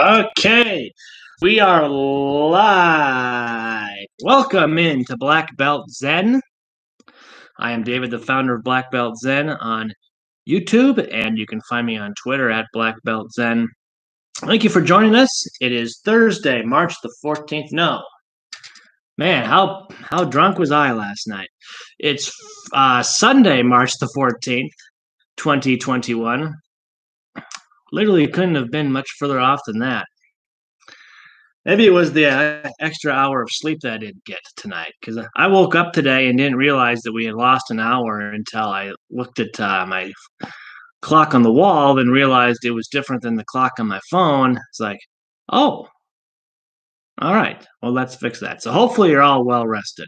Okay, we are live. Welcome in to Black Belt Zen. I am David, the founder of Black Belt Zen on YouTube, and you can find me on Twitter at Black Belt Zen. Thank you for joining us. It is Thursday, March the 14th. No, man, how drunk was I last night? It's Sunday, March the 14th, 2021. Literally couldn't have been much further off than that. Maybe it was the extra hour of sleep that I didn't get tonight because I woke up today and didn't realize that we had lost an hour until I looked at my clock on the wall and realized it was different than the clock on my phone. It's like, oh, all right. Well, let's fix that. So hopefully you're all well rested.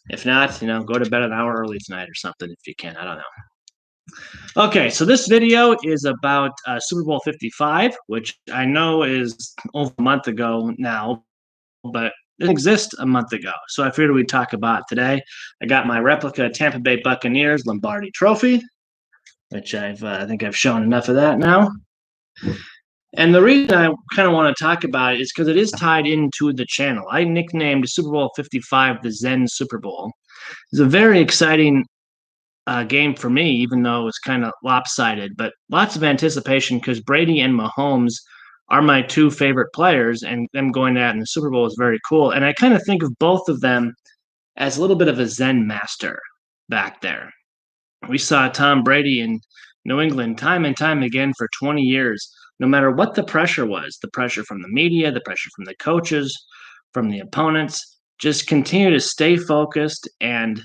If not, go to bed an hour early tonight or something if you can. I don't know. Okay, so this video is about Super Bowl 55, which I know is over a month ago now, but it didn't exist a month ago. So I figured we'd talk about it today. I got my replica Tampa Bay Buccaneers Lombardi Trophy, which I think I've shown enough of that now. And the reason I kind of want to talk about it is because it is tied into the channel. I nicknamed Super Bowl 55 the Zen Super Bowl. It's a very exciting game for me, even though it was kind of lopsided, but lots of anticipation because Brady and Mahomes are my two favorite players, and them going at in the Super Bowl is very cool. And I kind of think of both of them as a little bit of a Zen master back there. We saw Tom Brady in New England time and time again for 20 years, no matter what the pressure was, the pressure from the media, the pressure from the coaches, from the opponents, just continue to stay focused and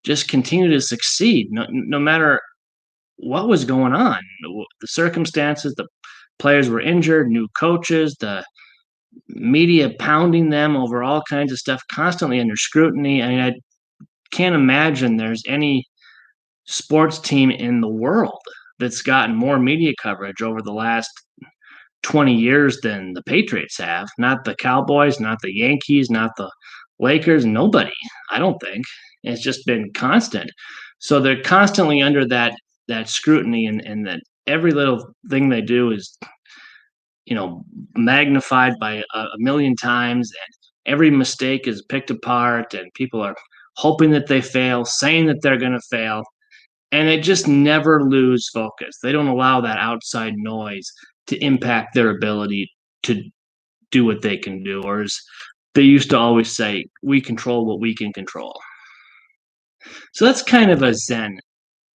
just continue to succeed no matter what was going on. The circumstances, the players were injured, new coaches, the media pounding them over all kinds of stuff, constantly under scrutiny. I mean, I can't imagine there's any sports team in the world that's gotten more media coverage over the last 20 years than the Patriots have. Not the Cowboys, not the Yankees, not the Lakers, nobody, I don't think. It's just been constant. So they're constantly under that scrutiny, and that every little thing they do is, magnified by a million times, and every mistake is picked apart, and people are hoping that they fail, saying that they're going to fail, and they just never lose focus. They don't allow that outside noise to impact their ability to do what they can do, or as they used to always say, we control what we can control. So that's kind of a Zen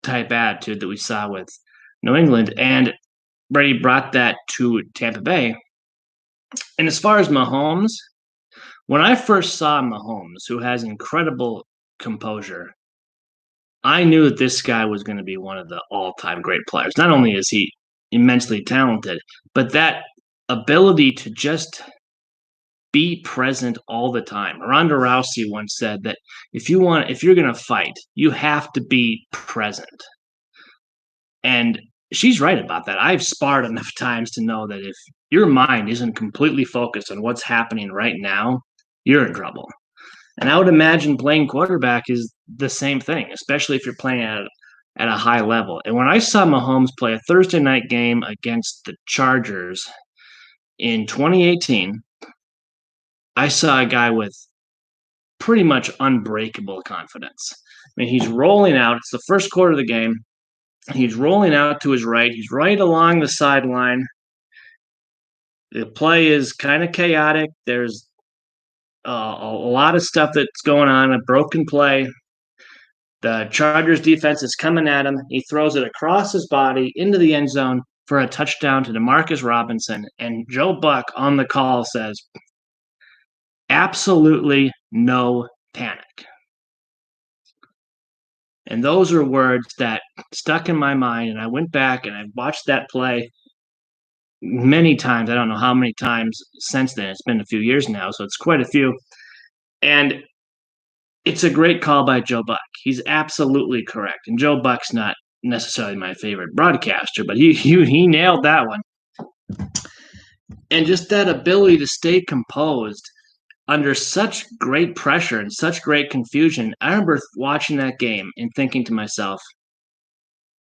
type attitude that we saw with New England, and Brady brought that to Tampa Bay. And as far as Mahomes, when I first saw Mahomes, who has incredible composure, I knew that this guy was going to be one of the all-time great players. Not only is he immensely talented, but that ability to just be present all the time. Ronda Rousey once said that if you're going to fight, you have to be present. And she's right about that. I've sparred enough times to know that if your mind isn't completely focused on what's happening right now, you're in trouble. And I would imagine playing quarterback is the same thing, especially if you're playing at a high level. And when I saw Mahomes play a Thursday night game against the Chargers in 2018, I saw a guy with pretty much unbreakable confidence. I mean, he's rolling out. It's the first quarter of the game. He's rolling out to his right. He's right along the sideline. The play is kind of chaotic. There's a lot of stuff that's going on, a broken play. The Chargers defense is coming at him. He throws it across his body into the end zone for a touchdown to Demarcus Robinson. And Joe Buck on the call says, absolutely no panic. And those are words that stuck in my mind. And I went back and I watched that play many times. I don't know how many times since then. It's been a few years now, so it's quite a few. And it's a great call by Joe Buck. He's absolutely correct. And Joe Buck's not necessarily my favorite broadcaster, but he nailed that one. And just that ability to stay composed under such great pressure and such great confusion. I remember watching that game and thinking to myself,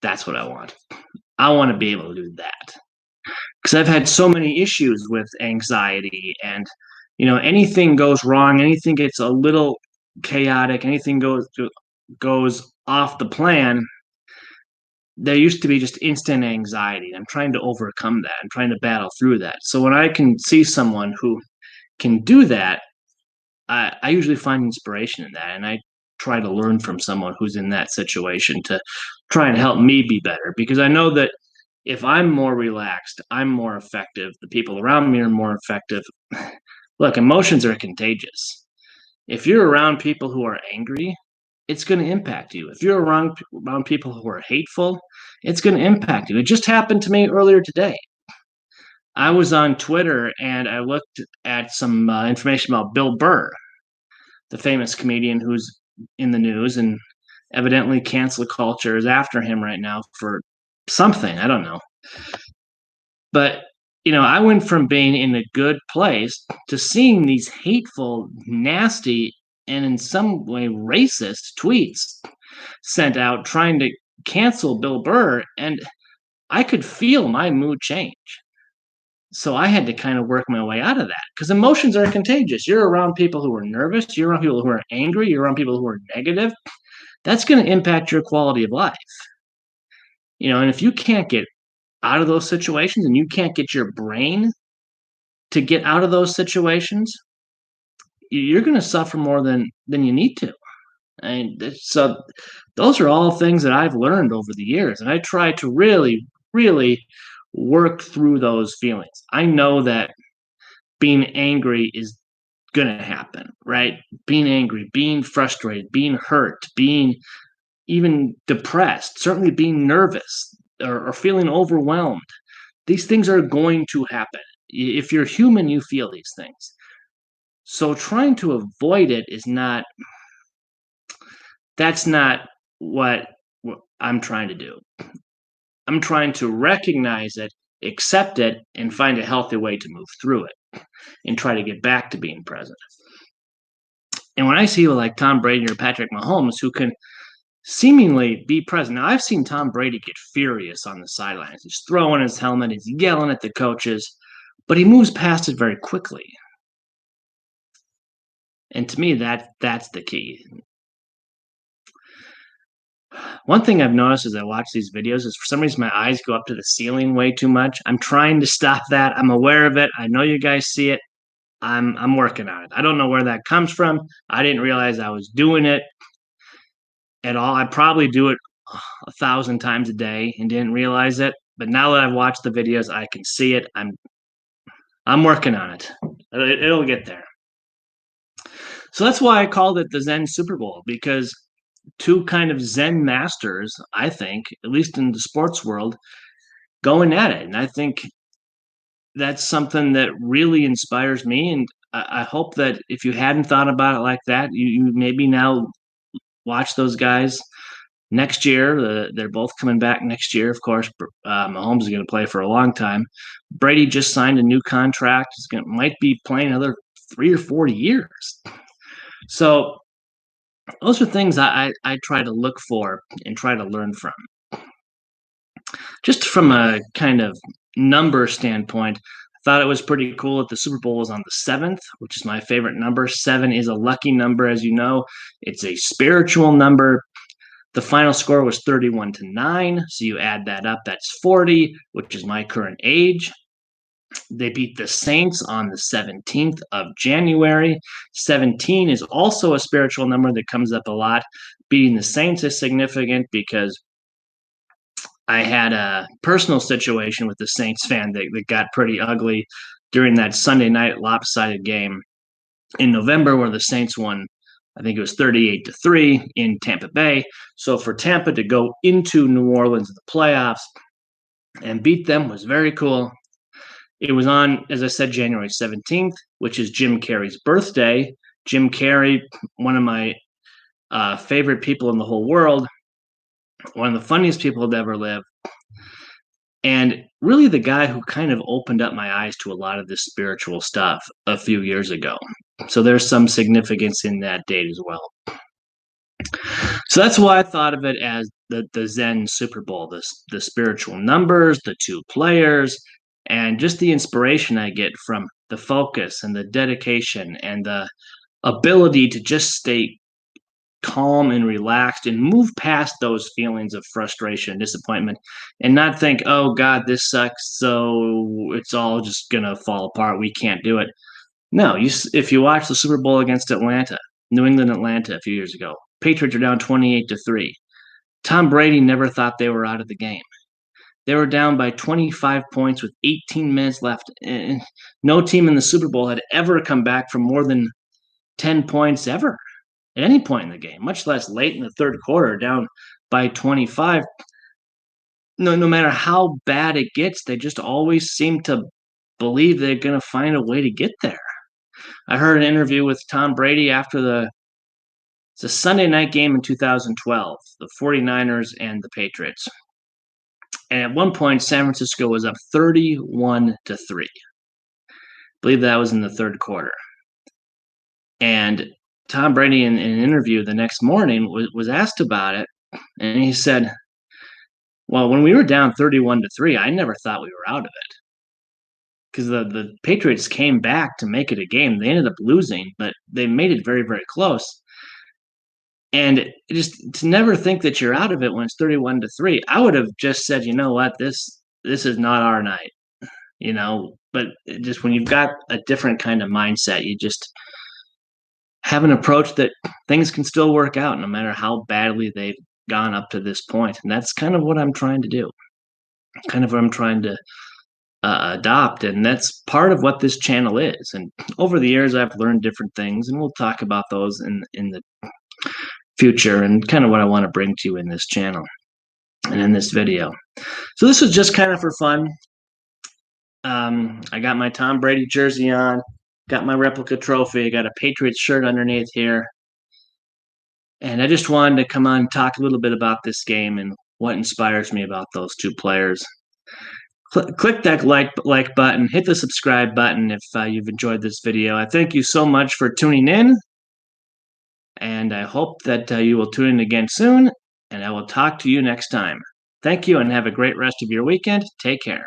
that's what I want. I want to be able to do that. because I've had so many issues with anxiety, and anything goes wrong, anything gets a little chaotic, anything goes off the plan, there used to be just instant anxiety. I'm trying to overcome that. I'm trying to battle through that. So when I can see someone who can do that, I usually find inspiration in that, and I try to learn from someone who's in that situation to try and help me be better, because I know that if I'm more relaxed, I'm more effective. The people around me are more effective. Look, emotions are contagious. If you're around people who are angry, it's going to impact you. If you're around people who are hateful, it's going to impact you. It just happened to me earlier today. I was on Twitter and I looked at some information about Bill Burr, the famous comedian who's in the news, and evidently cancel culture is after him right now for something. I don't know. But, I went from being in a good place to seeing these hateful, nasty, and in some way racist tweets sent out trying to cancel Bill Burr. And I could feel my mood change. So I had to kind of work my way out of that, because emotions are contagious. You're around people who are nervous, you're around people who are angry, you're around people who are negative. That's going to impact your quality of life. And if you can't get out of those situations and you can't get your brain to get out of those situations, you're going to suffer more than you need to. And so those are all things that I've learned over the years, and I try to really, really work through those feelings. I know that being angry is going to happen, right? Being angry, being frustrated, being hurt, being even depressed, certainly being nervous or feeling overwhelmed. These things are going to happen. If you're human, you feel these things. So trying to avoid it that's not what I'm trying to do. I'm trying to recognize it, accept it, and find a healthy way to move through it and try to get back to being present. And when I see like Tom Brady or Patrick Mahomes who can seemingly be present. Now, I've seen Tom Brady get furious on the sidelines. He's throwing his helmet, he's yelling at the coaches, but he moves past it very quickly. And to me, that's the key. One thing I've noticed as I watch these videos is for some reason my eyes go up to the ceiling way too much. I'm trying to stop that. I'm aware of it. I know you guys see it. I'm working on it. I don't know where that comes from. I didn't realize I was doing it at all. I probably do it 1,000 times a day and didn't realize it. But now that I've watched the videos, I can see it. I'm working on it. It'll get there. So that's why I called it the Zen Super Bowl, because two kind of Zen masters, I think, at least in the sports world, going at it. And I think that's something that really inspires me. And I hope that if you hadn't thought about it like that, you maybe now watch those guys next year. They're both coming back next year. Of course, Mahomes is going to play for a long time. Brady just signed a new contract. Might be playing another 3 or 4 years. So those are things I try to look for and try to learn from. Just from a kind of number standpoint, I thought it was pretty cool that the Super Bowl was on the 7th, which is my favorite number. 7 is a lucky number, as you know. It's a spiritual number. The final score was 31-9. So you add that up, that's 40, which is my current age. They beat the Saints on the 17th of January. 17 is also a spiritual number that comes up a lot. Beating the Saints is significant because I had a personal situation with the Saints fan that got pretty ugly during that Sunday night lopsided game in November where the Saints won, I think it was 38-3 in Tampa Bay. So for Tampa to go into New Orleans in the playoffs and beat them was very cool. It was on, as I said, January 17th, which is Jim Carrey's birthday. Jim Carrey, one of my favorite people in the whole world, one of the funniest people to ever live, and really the guy who kind of opened up my eyes to a lot of this spiritual stuff a few years ago. So there's some significance in that date as well. So that's why I thought of it as the Zen Super Bowl, the spiritual numbers, the two players, And just the inspiration I get from the focus and the dedication and the ability to just stay calm and relaxed and move past those feelings of frustration and disappointment and not think, oh God, this sucks, so it's all just gonna fall apart, we can't do it. No, if you watch the Super Bowl against Atlanta, New England Atlanta a few years ago, Patriots are down 28-3. Tom Brady never thought they were out of the game. They were down by 25 points with 18 minutes left. And no team in the Super Bowl had ever come back from more than 10 points ever at any point in the game, much less late in the third quarter, down by 25. No matter how bad it gets, they just always seem to believe they're going to find a way to get there. I heard an interview with Tom Brady after it's a Sunday night game in 2012, the 49ers and the Patriots. And at one point, San Francisco was up 31-3. I believe that was in the third quarter. And Tom Brady, in an interview the next morning, was asked about it. And he said, well, when we were down 31-3, I never thought we were out of it. Because the Patriots came back to make it a game. They ended up losing, but they made it very, very close. And just to never think that you're out of it when it's 31-3, I would have just said, you know what, this is not our night, But just when you've got a different kind of mindset, you just have an approach that things can still work out no matter how badly they've gone up to this point. And that's kind of what I'm trying to do, kind of what I'm trying to adopt. And that's part of what this channel is. And over the years, I've learned different things, and we'll talk about those in the future and kind of what I want to bring to you in this channel and in this video. So this was just kind of for fun. I got my Tom Brady jersey on, got my replica trophy, I got a Patriots shirt underneath here. And I just wanted to come on and talk a little bit about this game and what inspires me about those two players. Click that like button, hit the subscribe button if you've enjoyed this video. I thank you so much for tuning in, and I hope that you will tune in again soon, and I will talk to you next time. Thank you, and have a great rest of your weekend. Take care.